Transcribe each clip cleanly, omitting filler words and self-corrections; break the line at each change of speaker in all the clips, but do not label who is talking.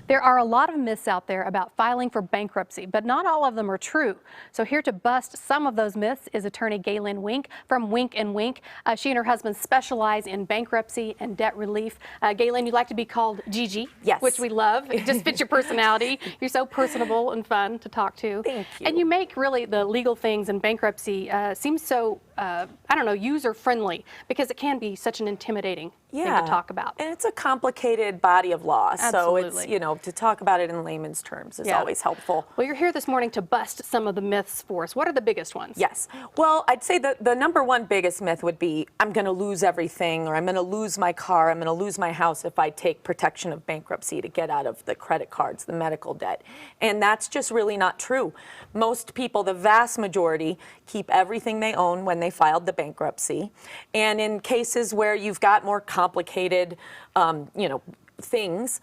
There are a lot of myths out there about filing for bankruptcy, but not all of them are true. So here to bust some of those myths is attorney Galen Wink from Wink & Wink. She and her husband specialize in bankruptcy and debt relief. Galen, you like to be called Gigi,
yes,
which we love. It just fits your personality. You're so personable and fun to talk to.
Thank you.
And you make really the legal things in bankruptcy seem so, I don't know, user-friendly, because it can be such an intimidating thing to talk about.
And it's a complicated body of law.
Absolutely.
So it's, you know, to talk about it in layman's terms is always helpful.
Well, you're here this morning to bust some of the myths for us. What are the biggest ones?
Yes. Well, I'd say the number one biggest myth would be, I'm going to lose everything, or I'm going to lose my car, I'm going to lose my house if I take protection of bankruptcy to get out of the credit cards, the medical debt. And that's just really not true. Most people, the vast majority, keep everything they own when they filed the bankruptcy. And in cases where you've got more complicated, things,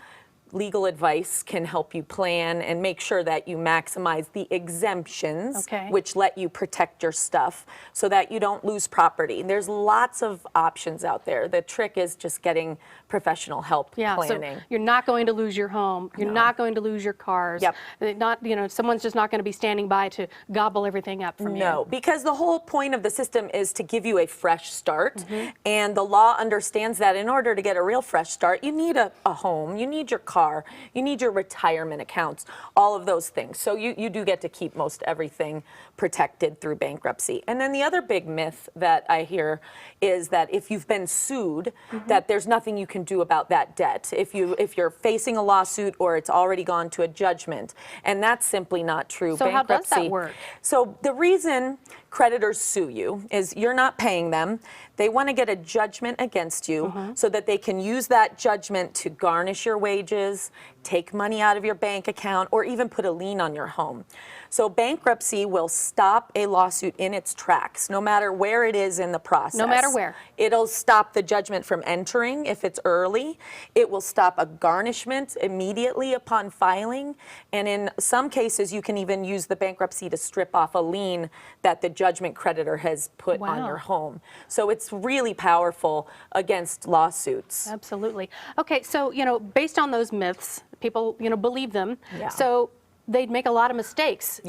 legal advice can help you plan and make sure that you maximize the exemptions, which let you protect your stuff so that you don't lose property. There's lots of options out there. The trick is just getting professional help planning.
So you're not going to lose your home. You're not going to lose your cars. Not, someone's just not going to be standing by to gobble everything up from you.
No, because the whole point of the system is to give you a fresh start. And the law understands that in order to get a real fresh start, you need a home, you need your car, you need your retirement accounts, all of those things. So you do get to keep most everything protected through bankruptcy. And then the other big myth that I hear is that if you've been sued, that there's nothing you can do about that debt. If you're facing a lawsuit or it's already gone to a judgment, and that's simply not true.
So how does that work?
So the reason creditors sue you is you're not paying them. They want to get a judgment against you so that they can use that judgment to garnish your wages, take money out of your bank account, or even put a lien on your home. So bankruptcy will stop a lawsuit in its tracks, no matter where it is in the process.
No matter where.
It'll stop the judgment from entering if it's early. It will stop a garnishment immediately upon filing. And in some cases, you can even use the bankruptcy to strip off a lien that the judgment creditor has put on your home. So it's really powerful against lawsuits.
Absolutely. Okay, so, based on those myths, people, believe them. So they'd make a lot of mistakes,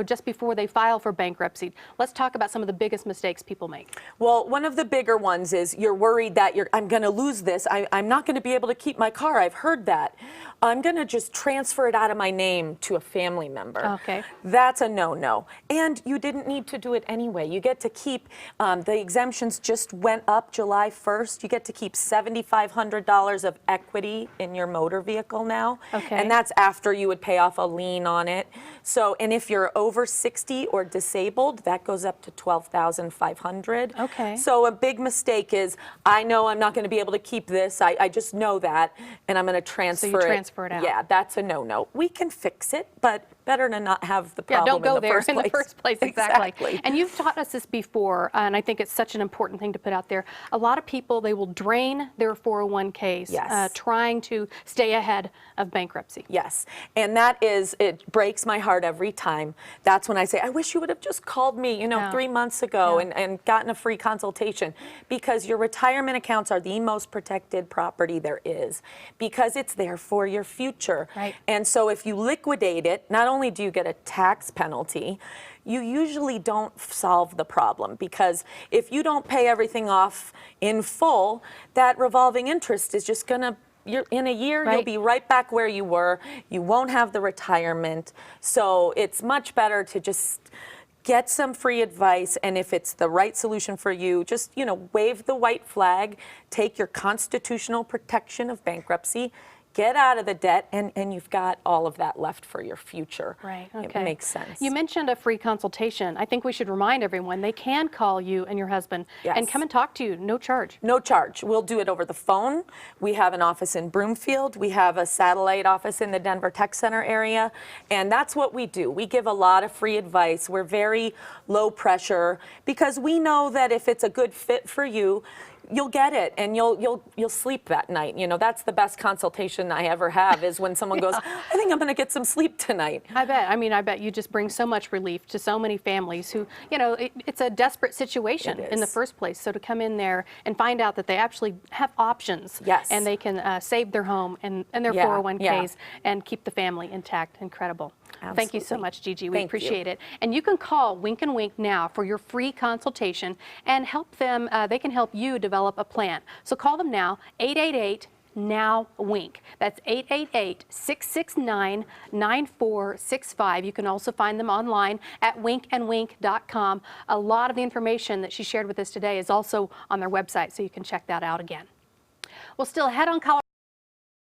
just before they file for bankruptcy. Let's talk about some of the biggest mistakes people make.
Well, one of the bigger ones is you're worried that I'm going to lose this. I'm not going to be able to keep my car. I've heard that. I'm going to just transfer it out of my name to a family member.
Okay.
That's a no-no. And you didn't need to do it anyway. You get to keep, the exemptions just went up July 1st. You get to keep $7,500 of equity in your motor vehicle now.
Okay.
And that's after you would pay off a lien on it. So, and if you're over 60 or disabled, that goes up to $12,500.
Okay.
So a big mistake is, I know I'm not going to be able to keep this. I just know that, and I'm going to transfer it.
So you transfer it out.
Yeah, that's a no-no. We can fix it, but better to not have the problem
don't go
in the
there
first
in
place.
the first place. Exactly. And you've taught us this before, and I think it's such an important thing to put out there. A lot of people, they will drain their 401ks trying to stay ahead of bankruptcy.
Yes, and that is, it breaks my heart every time. That's when I say, I wish you would have just called me, 3 months ago and gotten a free consultation, because your retirement accounts are the most protected property there is, because it's there for your future.
Right.
And so if you liquidate it, not only do you get a tax penalty, you usually don't solve the problem, because if you don't pay everything off in full, that revolving interest is just going to, in a year, you'll be right back where you were. You won't have the retirement. So it's much better to just get some free advice, and if it's the right solution for you, just, wave the white flag, take your constitutional protection of bankruptcy, get out of the debt, and you've got all of that left for your future.
Right, okay.
It makes sense.
You mentioned a free consultation. I think we should remind everyone they can call you and your husband and come and talk to you, no charge.
No charge. We'll do it over the phone. We have an office in Broomfield. We have a satellite office in the Denver Tech Center area, and that's what we do. We give a lot of free advice. We're very low pressure, because we know that if it's a good fit for you, you'll get it, and you'll sleep that night. You know, that's the best consultation I ever have is when someone goes, I think I'm going to get some sleep tonight.
I bet. I mean, I bet you just bring so much relief to so many families who, you know, it's a desperate situation in the first place. So to come in there and find out that they actually have options,
Yes.
and they can save their home and their 401ks and keep the family intact. Incredible. Thank you so
Absolutely.
much, Gigi. We appreciate it. And you can call Wink and Wink now for your free consultation and help them. They can help you develop a plan. So call them now, 888-NOW-WINK. That's 888-669-9465. You can also find them online at winkandwink.com. A lot of the information that she shared with us today is also on their website, so you can check that out again. Well, still ahead on Colorado.